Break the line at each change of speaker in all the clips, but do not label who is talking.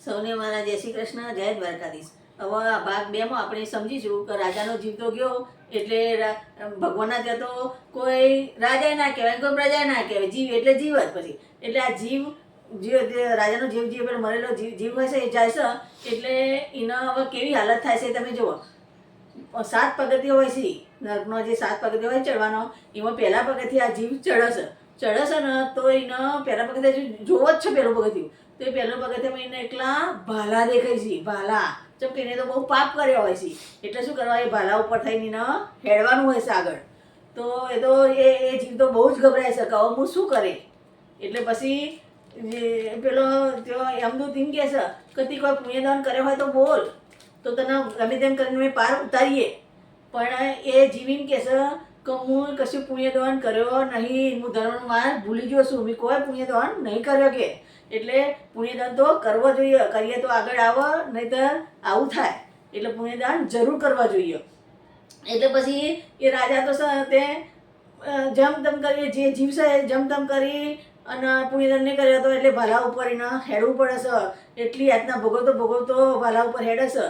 સૌને મારા જય શ્રી કૃષ્ણ, જય દ્વારકાધીશ. હવે આ ભાગ 2 માં આપણે સમજીશું કે રાજાનો જીવ તો ગયો એટલે ભગવાનના ત્યાં તો કોઈ રાજા ના કહેવાય, કોઈ પ્રજા ના કહેવાય. જીવ એટલે જીવ જ. પછી એટલે આ જીવ રાજાનો જીવ પેલો મરેલો જીવ હોય છે એ જાય છે. એટલે એનો હવે કેવી હાલત થાય છે તમે જુઓ. 7 પગથિયાં હોય છે. નર્કનો જે 7 પગથિયાં હોય ચડવાનો, એમાં પહેલા પગથિયાં આ જીવ ચડે છે ને, તો એનો પહેલા પગથિયાં જોવો જ છે. પહેલું પગથિયું તો એ પહેલું પગથિયામાં એને એકલા ભાલા દેખાય છે. ભાલા ચમ કે એને તો બહુ પાપ કર્યો હોય છે. એટલે શું કરવા, એ ભાલા ઉપર થઈને એને હેડવાનું હોય છે આગળ. તો એ જીવ તો બહુ જ ગભરાય છે કે હવે હું શું કરે. એટલે પછી પેલો યમદૂત એમ કહે છે કે તી કોઈ પુણ્યદાન કર્યો હોય તો બોલ, તો તને ગમે તેમ કરીને મેં પાર ઉતારીએ. પણ એ જીવ એમ કહે છે કે હું કશું પુણ્યદાન કર્યો નહીં, હું ધર્મનો માર્ગ ભૂલી ગયો છું, મેં કોઈ પુણ્યદાન નહીં કર્યો કે. એટલે પુણ્યદાન તો કરવો જોઈએ, કરીએ તો આગળ આવે, નહીંતર આવું થાય. એટલે પુણ્યદાન જરૂર કરવા જોઈએ. એટલે પછી એ રાજા તો તે જમ તેમ કરી, જે જીવ છે જમ તેમ કરી અને પુણ્યદાન નહીં કર્યો હતો એટલે ભાલા ઉપર એને હેડવું પડે છે. એટલી યાતના ભોગવતો ભાલા ઉપર હેડે છે.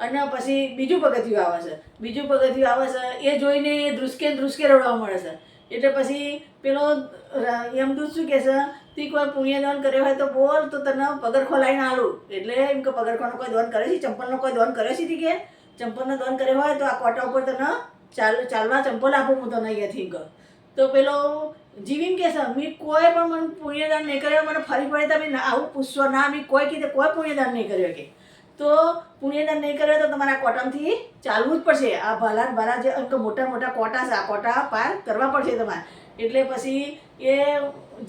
અને પછી બીજું પગથિયું આવે છે. એ જોઈને એ ધ્રુસકે રડવા મળે છે. એટલે પછી પેલો યમદૂત શું કહે છે, તી કોઈ પુણ્યદાન કર્યો હોય તો બોલ, તો તને પગરખો લાવીને આલું. એટલે એમ કે પગરખોનો કોઈ દાન કરે છે, ચંપલનો કોઈ દાન કરે છે કે ચંપલનો દાન કર્યો હોય તો આ કોટા ઉપર તને ચાલવા ચંપલ આપું હું તને અહીંયાથી કહું. તો પેલો જીવ એમ કહે છે, મેં કોઈ પણ મને પુણ્યદાન નહીં કર્યો, મને ફરી પડે તમે આવું પૂછશો ના, મેં કોઈ કીધે કોઈ પુણ્યદાન નહીં કર્યો કે. તો પુણ્યદાન નહીં કરે તો તમારા કોટામાંથી ચાલવું જ પડશે. આ ભાલા જે મોટા મોટા કોટા છે, આ કોટા પાર કરવા પડશે તમારે. એટલે પછી એ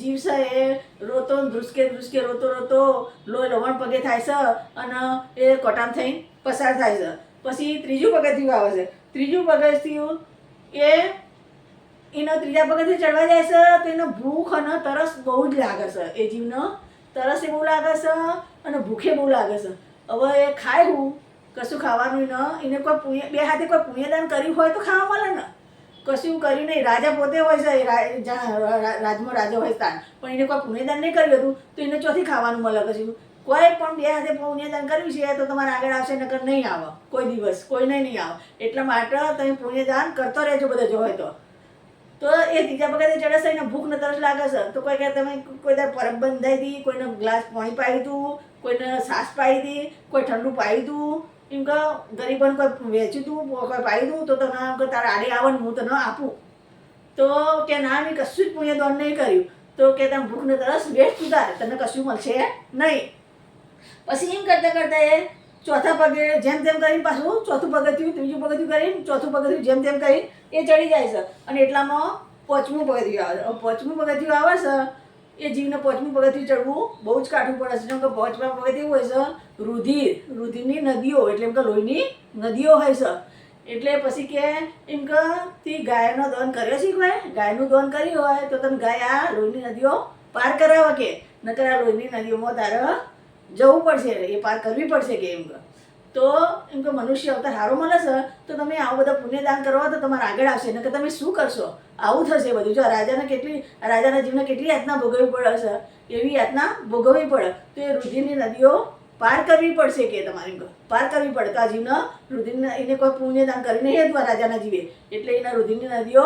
જીવ છે એ રોતો ધ્રુસકે રોતો લોહી લવણ પગે થાય છે અને એ કોટામાં થઈને પસાર થાય છે. પછી ત્રીજું પગથિયું આવે છે. ત્રીજું પગથિયું એનો ત્રીજા પગથિયે ચડવા જાય છે તો એને ભૂખ અને તરસ બહુ જ લાગે છે. એ જીવનો તરસ એ બહુ લાગે છે અને ભૂખે બહુ લાગે છે. હવે એ ખાય હું કશું ખાવાનું એને કોઈ બે હાથે કોઈ પુણ્યદાન કર્યું હોય તો ખાવા મળે ને. કશું કર્યું નહીં. રાજા પોતે હોય છે, રાજમાં રાજા હોય તાન, પણ એને કોઈ પુણ્યદાન નહીં કર્યું હતું તો એને ચોથી ખાવાનું મળે. કશું કોઈ પણ બે હાથે પુણ્યદાન કર્યું છે તો તમારે આગળ આવશે, નકર નહીં આવે કોઈ દિવસ, કોઈને નહીં આવે. એટલા માટે તમે પુણ્યદાન કરતો રહેજો બધા જો હોય તો. એ ત્રીજા પગથિયે ચડે છે, એને ભૂખ ને તરસ લાગે છે. તો કોઈ કહે તમે કોઈ પરબ બંધાઈ હતી, કોઈને ગ્લાસ પાણી પાઈ હતું, કોઈને છાશ પાઈ હતી, કોઈ ઠંડુ પાઈ હતું, એમ કે ગરીબોને કોઈ વેચ્યું હતું, કોઈ પાઈ દઉં તો તને કે તારા આડે આવે ને હું તને આપું. તો કે ના, મેં કશું જ પુણ્યદાન નહીં કર્યું. તો કે તમે ભૂખ ને તરસ વેઠ સુધાર, તને કશું મળશે નહીં. પછી એમ કરતા એ ચોથા પગે જેમ તેમ કરીને પાછું ચોથું પગથિયું, ત્રીજું પગથિયું કરીને ચોથું પગથિયું જેમ તેમ કરી એ ચડી જાય છે. અને એટલામાં 5મું પગથિયું આવે છે. 5મું પગથિયું આવે છે એ જીવને 5મું પગથિયું ચડવું બહુ જ કાઠું પડે છે. જેમ કે 5મા પગથિયું હોય છે રુધિરની નદીઓ, એટલે એમ કે લોહીની નદીઓ હોય છે. એટલે પછી કે એમ કે તી ગાયનો દાન કર્યો છે, કોઈ ગાયનું દાન કર્યું હોય તો તમે ગાય આ લોહીની નદીઓ પાર કરાવે કે, નકર આ લોહીની નદીઓમાં તારે જવું પડશે, એ પાર કરવી પડશે કે. એમ કે તો એમ કે મનુષ્ય અવતાર સારો મળે છે તો તમે આવું બધા પુણ્યદાન કરવા તો તમારે આગળ આવશે. નકર તમે શું કરશો, આવું થશે બધું. જો રાજાના જીવને કેટલી યાતના ભોગવવી પડે છે, એવી યાતના ભોગવવી પડે તો એ રુધિરની નદીઓ પાર કરવી પડશે કે તમારે પાર કરવી પડે. તો આ જીવને રુધિરના એને કોઈ પુણ્યદાન કરીને હેદવા રાજાના જીવે, એટલે એના રુધિરની નદીઓ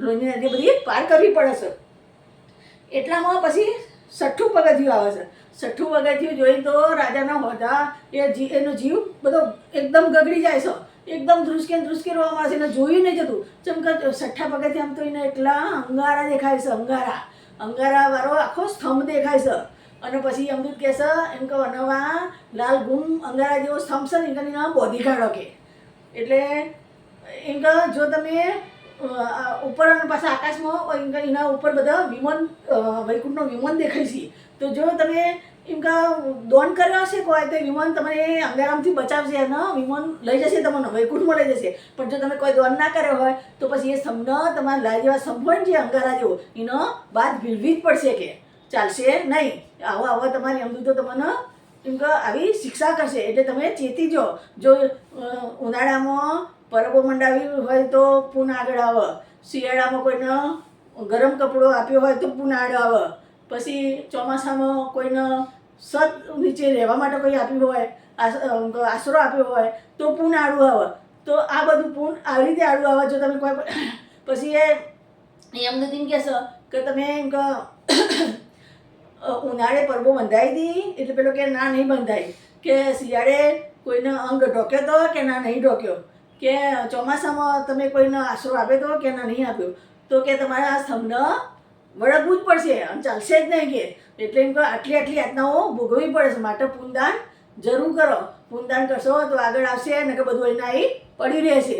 લોહીની નદીઓ બધી પાર કરવી પડે છે. એટલામાં પછી 6ઠું પગથિયું આવે છે. 6ઠું પગથિયું જોઈને તો રાજાના હોદ્દા એનો જીવ બધો એકદમ ગગડી જાય છે, એકદમ ધ્રુસકે રોવા મળે છે. એને જોયું નહીં જતું. જેમ કે 6ઠા પગથિયે આમ તો એને એટલા અંગારા દેખાય છે, અંગારાવાળો આખો સ્તંભ દેખાય છે. અને પછી અમૃત કહે છે એમ કે વનવા લાલ ગુમ અંગારા જેવો સ્તંભ છે ને એને બોધી કાઢો કે. એટલે એમ કે જો તમે ઉપર અને પાછા આકાશમાં એના ઉપર બધા વિમાન, વૈકુંઠનો વિમાન દેખાય છે. તો જો તમે એમ કે દોન કર્યો હશે કોઈ તો વિમાન તમને અંગારામથી બચાવશે અને વિમાન લઈ જશે, તમને વૈકુંઠમાં લઈ જશે. પણ જો તમે કોઈ દોન ના કર્યો હોય તો પછી એ સ્તંભનો તમારા લાલ જેવા સ્તંભ હોય ને જે અંગારા જેવો એનો બાદ ભીડવી જ પડશે કે, ચાલશે નહીં. આવો તમારી અમદૂતો તમને એમ કે આવી શિક્ષા કરશે. એટલે તમે ચેતી જો ઉનાળામાં પરબો મંડાવી હોય તો પૂન આગળ આવે, શિયાળામાં કોઈને ગરમ કપડો આપ્યો હોય તો પૂન આગળ આવે, પછી ચોમાસામાં કોઈને સત નીચે રહેવા માટે કોઈ આપ્યું હોય, આશરો આપ્યો હોય તો પૂન આડું આવે. તો આ બધું પૂન આવી રીતે આડું આવે. જો તમે કોઈ પછી એમ નથી કહેશો કે તમે એમ કે ઉનાળે પરબો બંધાઈ હતી એટલે પેલો કે ના નહીં બંધાય, કે શિયાળે કોઈનો અંગ ઢોક્યો તો કે ના નહીં ઢોક્યો, કે ચોમાસામાં તમે કોઈનો આશરો આપ્યો તો કે ના નહીં આપ્યો, તો કે તમારે આ સ્તંભને વળગવું જ પડશે અને ચાલશે જ નહીં કે. એટલે એમ કે આટલી યાતનાઓ ભોગવવી પડે છે. માટે પૂનદાન જરૂર કરો. પૂનદાન કરશો તો આગળ આવશે ને કે બધું એના અહીં પડી રહેશે.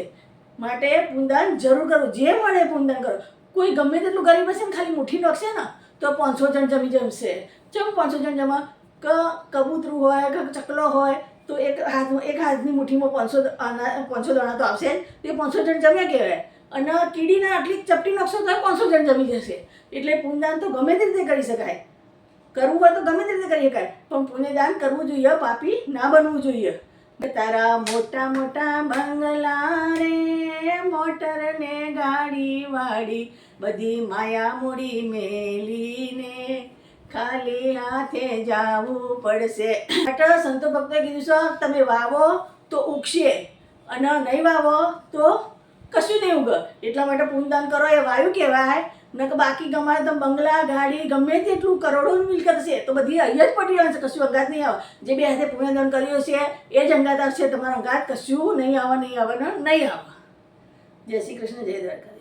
માટે પૂનદાન જરૂર કરવું. જે મળે પૂનદાન કરો. કોઈ ગમે તેટલું ગરીબ હશે ને ખાલી મુઠ્ઠી નાખશે ને તો 500 જણ જમી જમશે. ચમ 500 જણ જમા? કબૂતરું હોય કે ચકલો હોય તો એક હાથની મુઠ્ઠીમાં 500 દાણા તો આવશે જ. તે 500 જણ જમ્યા કહેવાય. અને કીડીને આટલી ચપટી નાખશો તો 500 જણ જમી જશે. એટલે પૂનદાન તો ગમે તે રીતે કરી શકાય. કરવું હોય તો ગમે તે રીતે કરી શકાય, પણ પુણ્યદાન કરવું જોઈએ. પાપી ના બનવું જોઈએ. તારા મોટા મોટા બંગલા રે, મોટર ને ગાડી વાડી, બધી માયા મૂડી મેલીને ખાલી હાથે જાવું પડશે. સંતો ભક્તોએ કીધું છે તમે વાવો તો ઉગશે અને નહીં વાવો તો કશું નહીં ઉગે. એટલા માટે પૂનદાન કરો. એ વાયુ કહેવાય. ન કે બાકી ગમાડે તો બંગલા ગાડી ગમે તેટલું કરોડોની મિલકત છે તો બધી અહીંયા જ પડી રહેશે. કશું અંગાત નહીં આવે. જે બે હાથે પુણ્યદાન કર્યું છે એ જ અંગાત આવશે. તમારા અંગાત કશું નહીં આવે. જય શ્રી કૃષ્ણ, જય દ્વારકા.